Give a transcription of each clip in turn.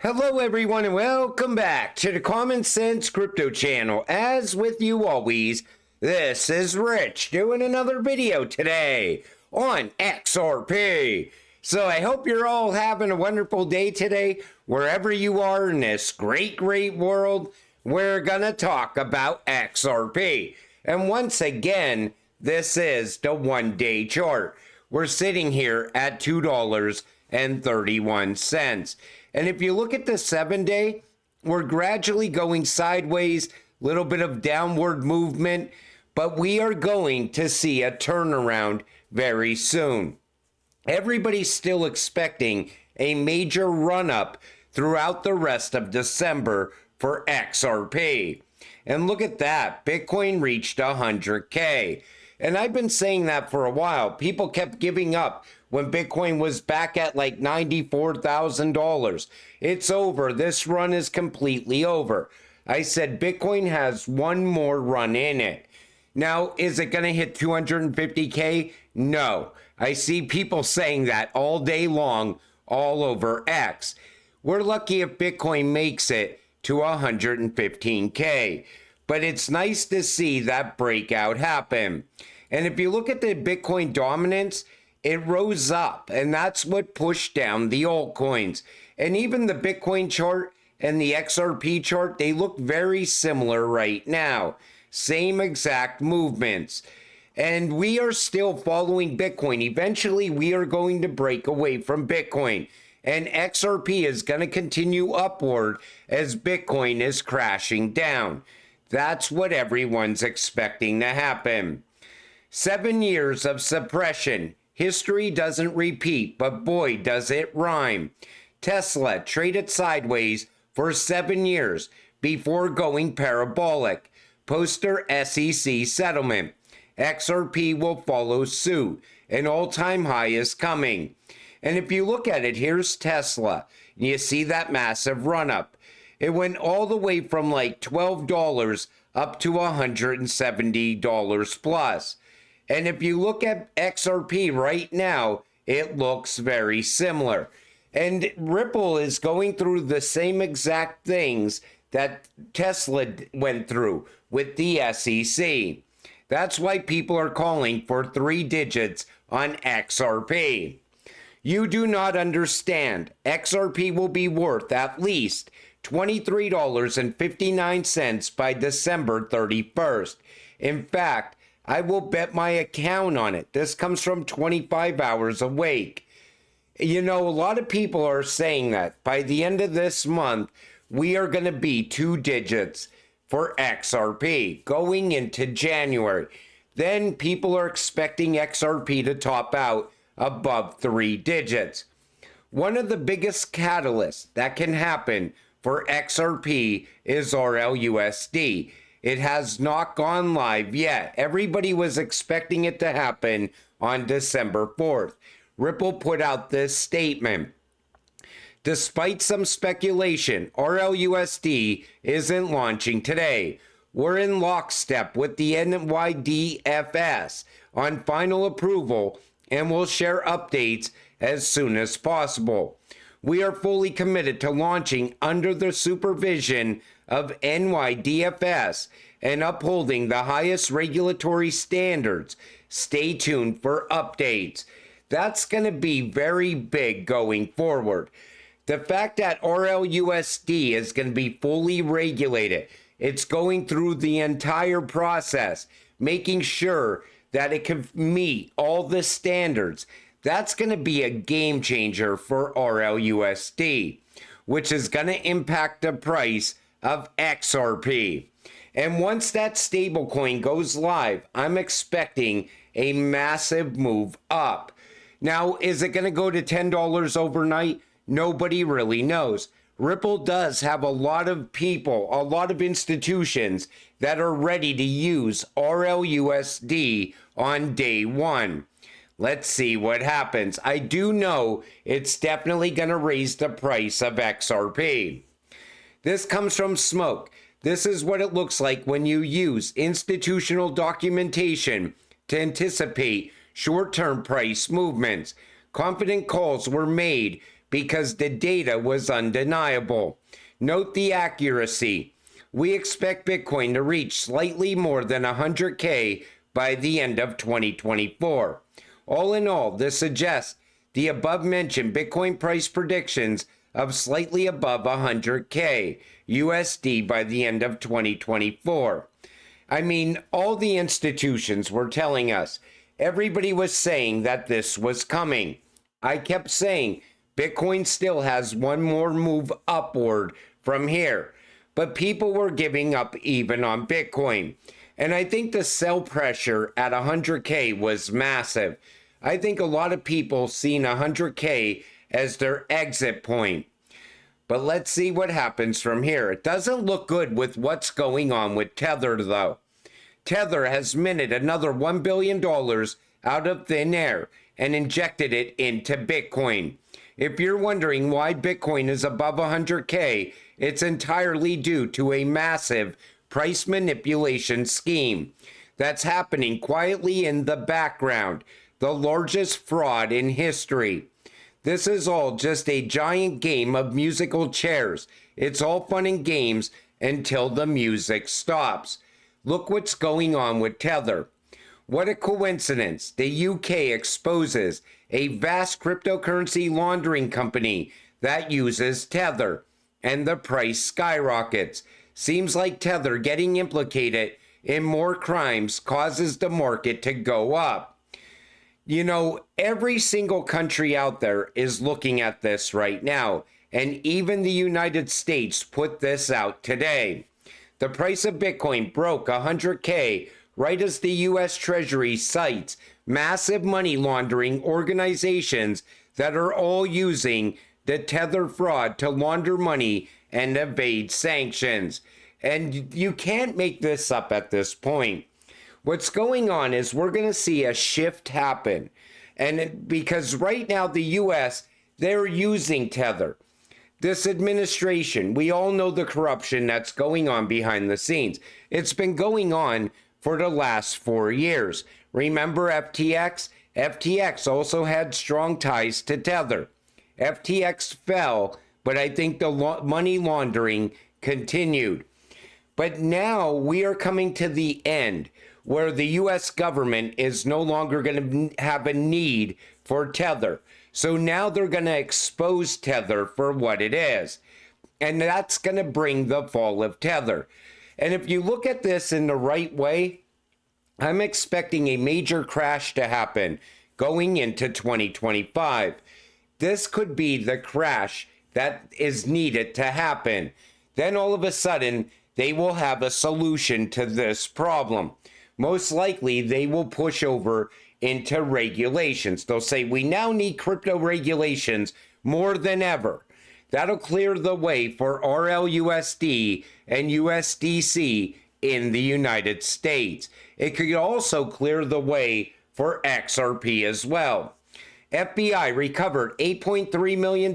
Hello everyone and welcome back to the Common Sense Crypto channel. As with you always, this is Rich doing another video today on XRP. So I hope you're all having a wonderful day today, wherever you are in this great world. We're gonna talk about XRP. And once again, this is the 1-day chart. We're sitting here at $2.31. And if you look at the 7-day, we're gradually going sideways, little bit of downward movement, but we are going to see a turnaround very soon. Everybody's still expecting a major run-up throughout the rest of December for XRP. And look at that, Bitcoin reached 100K. And I've been saying that for a while. People kept giving up when Bitcoin was back at like $94,000. It's over. This run is completely over. I said Bitcoin has one more run in it. Now, is it going to hit 250K? No. I see people saying that all day long, all over X. We're lucky if Bitcoin makes it to 115K. But it's nice to see that breakout happen. And if you look at the Bitcoin dominance, it rose up, and that's what pushed down the altcoins. And even the Bitcoin chart and the XRP chart, they look very similar right now. Same exact movements. And we are still following Bitcoin. Eventually, we are going to break away from Bitcoin. And XRP is going to continue upward as Bitcoin is crashing down. That's what everyone's expecting to happen. 7 years of suppression. History doesn't repeat, but boy, does it rhyme. Tesla traded sideways for 7 years before going parabolic. Poster SEC settlement. XRP will follow suit. An all-time high is coming. And if you look at it, here's Tesla. You see that massive run-up. It went all the way from like $12 up to $170 plus. And if you look at XRP right now, it looks very similar. And Ripple is going through the same exact things that Tesla went through with the SEC. That's why people are calling for 3 digits on XRP. You do not understand. XRP will be worth at least $23.59 by December 31st. In fact, I will bet my account on it. This comes from 25 hours awake. You know, a lot of people are saying that by the end of this month, we are going to be 2 digits for XRP going into January. Then people are expecting XRP to top out above 3 digits. One of the biggest catalysts that can happen for XRP is RLUSD. It has not gone live yet. Everybody was expecting it to happen on December 4th. Ripple put out this statement. Despite some speculation, RLUSD isn't launching today. We're in lockstep with the NYDFS on final approval and will share updates as soon as possible. We are fully committed to launching under the supervision of NYDFS and upholding the highest regulatory standards. Stay tuned for updates. That's going to be very big going forward. The fact that RLUSD is going to be fully regulated, it's going through the entire process, making sure that it can meet all the standards. That's going to be a game changer for RLUSD, which is going to impact the price of XRP. And once that stablecoin goes live, I'm expecting a massive move up. Now, is it going to go to $10 overnight? Nobody really knows. Ripple does have a lot of people, a lot of institutions that are ready to use RLUSD on day one. Let's see what happens. I do know it's definitely going to raise the price of XRP. This comes from Smoke. This is what it looks like when you use institutional documentation to anticipate short-term price movements. Confident calls were made because the data was undeniable. Note the accuracy. We expect Bitcoin to reach slightly more than 100K by the end of 2024. All in all, this suggests the above-mentioned Bitcoin price predictions of slightly above 100K USD by the end of 2024. I mean, all the institutions were telling us. Everybody was saying that this was coming. I kept saying Bitcoin still has one more move upward from here. But people were giving up even on Bitcoin. And I think the sell pressure at 100K was massive. I think a lot of people seen 100K as their exit point. But let's see what happens from here. It doesn't look good with what's going on with Tether, though. Tether has minted another $1 billion out of thin air and injected it into Bitcoin. If you're wondering why Bitcoin is above 100K, it's entirely due to a massive price manipulation scheme that's happening quietly in the background, the largest fraud in history. This is all just a giant game of musical chairs. It's all fun and games until the music stops. Look what's going on with Tether. What a coincidence. The UK exposes a vast cryptocurrency laundering company that uses Tether, and the price skyrockets. Seems like Tether getting implicated in more crimes causes the market to go up. You know, every single country out there is looking at this right now, and even the United States put this out today. The price of Bitcoin broke 100K right as the U.S. Treasury cites massive money laundering organizations that are all using the Tether fraud to launder money and evade sanctions. And you can't make this up at this point. What's going on is we're going to see a shift happen. And because right now the U.S., they're using Tether. This administration, we all know the corruption that's going on behind the scenes. It's been going on for the last 4 years. Remember FTX? FTX also had strong ties to Tether. FTX fell, but I think the money laundering continued. But now we are coming to the end where the U.S. government is no longer going to have a need for Tether. So now they're going to expose Tether for what it is. And that's going to bring the fall of Tether. And if you look at this in the right way, I'm expecting a major crash to happen going into 2025. This could be the crash that is needed to happen. Then all of a sudden, they will have a solution to this problem. Most likely, they will push over into regulations. They'll say, we now need crypto regulations more than ever. That'll clear the way for RLUSD and USDC in the United States. It could also clear the way for XRP as well. FBI recovered $8.3 million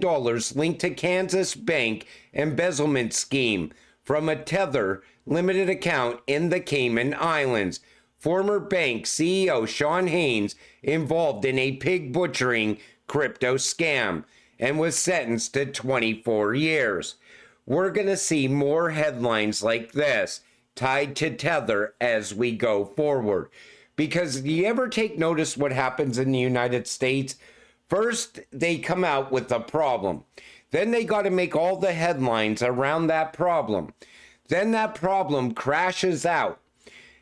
linked to Kansas bank embezzlement scheme from a Tether limited account in the Cayman Islands. Former bank CEO Sean Haynes involved in a pig butchering crypto scam and was sentenced to 24 years. We're going to see more headlines like this tied to Tether as we go forward. Because do you ever take notice what happens in the United States? First, they come out with a problem. Then they got to make all the headlines around that problem. Then that problem crashes out.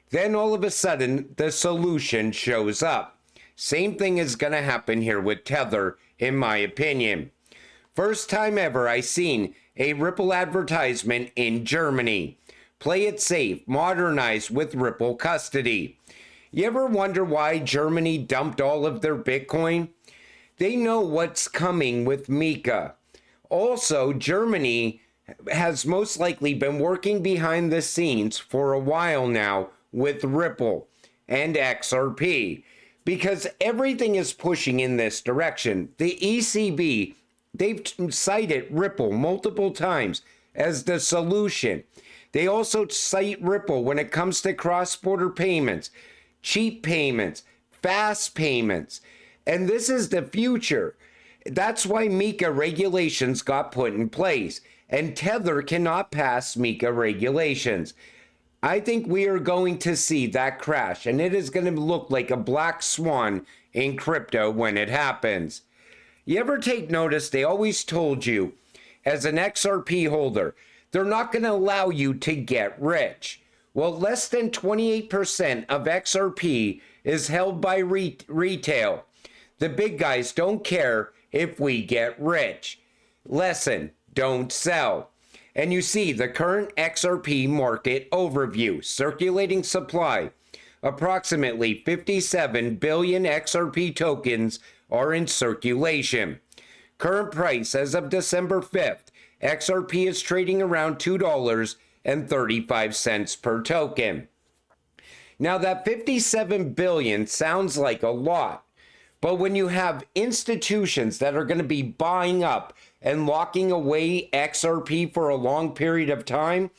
Then all of a sudden, the solution shows up. Same thing is going to happen here with Tether, in my opinion. First time ever I seen a Ripple advertisement in Germany. Play it safe, modernize with Ripple custody. You ever wonder why Germany dumped all of their Bitcoin? They know what's coming with Mika. Also, Germany has most likely been working behind the scenes for a while now with Ripple and XRP because everything is pushing in this direction. The ECB, they've cited Ripple multiple times as the solution. They also cite Ripple when it comes to cross-border payments, cheap payments, fast payments. And this is the future. That's why MiCA regulations got put in place, and Tether cannot pass MiCA regulations. I think we are going to see that crash, and it is going to look like a black swan in crypto when it happens. You ever take notice they always told you, as an XRP holder, they're not going to allow you to get rich. Well, less than 28% of XRP is held by retail. The big guys don't care if we get rich. Lesson, don't sell. And you see the current XRP market overview, circulating supply. Approximately 57 billion XRP tokens are in circulation. Current price as of December 5th, XRP is trading around $2.35 per token. Now that 57 billion sounds like a lot, but when you have institutions that are going to be buying up and locking away XRP for a long period of time,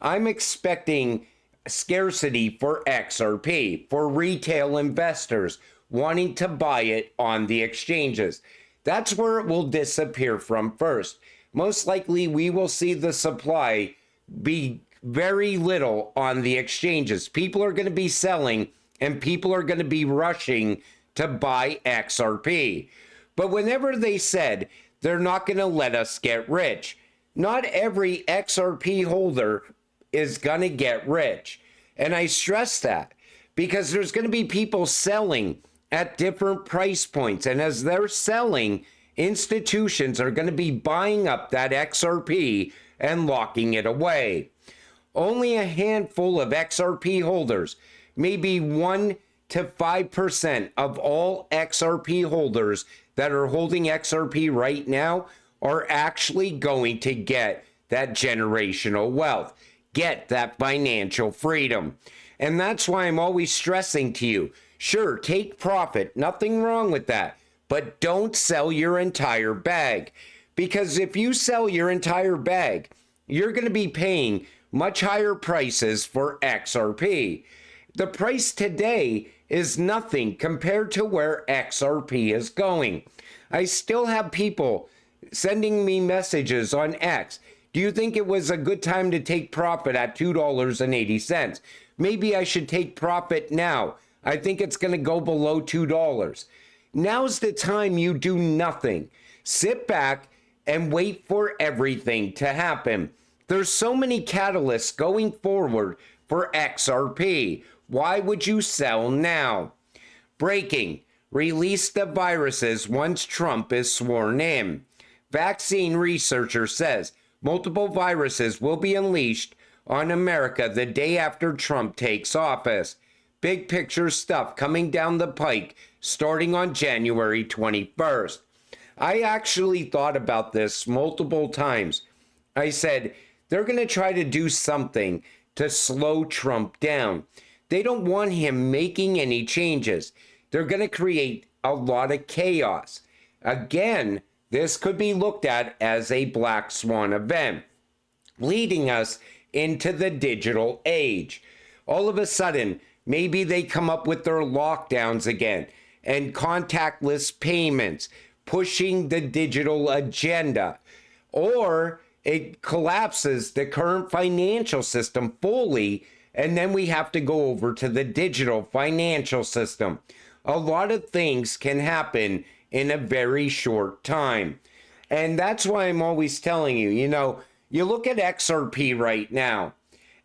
I'm expecting scarcity for XRP, for retail investors wanting to buy it on the exchanges. That's where it will disappear from first. Most likely we will see the supply be very little on the exchanges. People are going to be selling and people are going to be rushing to buy XRP. But whenever they said they're not going to let us get rich, not every XRP holder is going to get rich. And I stress that because there's going to be people selling at different price points. And as they're selling, institutions are going to be buying up that XRP and locking it away. Only a handful of XRP holders, maybe 1 to 5% of all XRP holders that are holding XRP right now, are actually going to get that generational wealth, get that financial freedom. And that's why I'm always stressing to you, sure, take profit, nothing wrong with that, but don't sell your entire bag. Because if you sell your entire bag, you're going to be paying much higher prices for XRP. The price today is nothing compared to where XRP is going. I still have people sending me messages on X. Do you think it was a good time to take profit at $2.80? Maybe I should take profit now. I think it's going to go below $2. Now's the time you do nothing. Sit back and wait for everything to happen. There's so many catalysts going forward for XRP. Why would you sell now? Breaking. Release the viruses once Trump is sworn in. Vaccine researcher says multiple viruses will be unleashed on America the day after Trump takes office. Big picture stuff coming down the pike starting on January 21st. I actually thought about this multiple times. I said, they're going to try to do something to slow Trump down. They don't want him making any changes. They're going to create a lot of chaos. Again, this could be looked at as a black swan event, leading us into the digital age. All of a sudden, maybe they come up with their lockdowns again and contactless payments, pushing the digital agenda. Or it collapses the current financial system fully, and then we have to go over to the digital financial system. A lot of things can happen in a very short time. And that's why I'm always telling you, you look at XRP right now,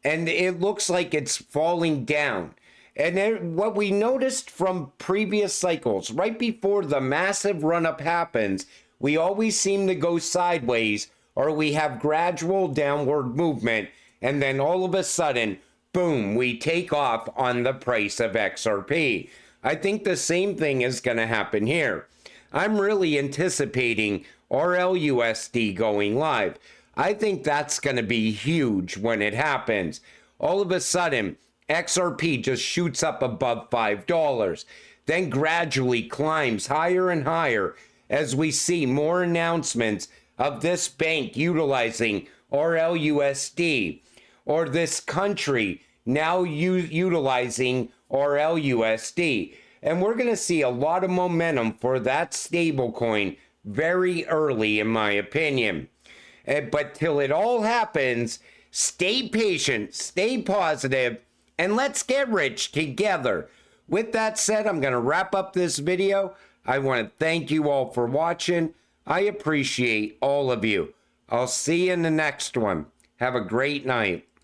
and it looks like it's falling down. And then what we noticed from previous cycles, right before the massive run-up happens, we always seem to go sideways, or we have gradual downward movement, and then all of a sudden, boom, we take off on the price of XRP. I think the same thing is going to happen here. I'm really anticipating RLUSD going live. I think that's going to be huge when it happens. All of a sudden, XRP just shoots up above $5, then gradually climbs higher and higher as we see more announcements of this bank utilizing RLUSD, or this country now utilizing RLUSD. And we're going to see a lot of momentum for that stablecoin very early, in my opinion. But till it all happens, stay patient, stay positive, and let's get rich together. With that said, I'm going to wrap up this video. I want to thank you all for watching. I appreciate all of you. I'll see you in the next one. Have a great night.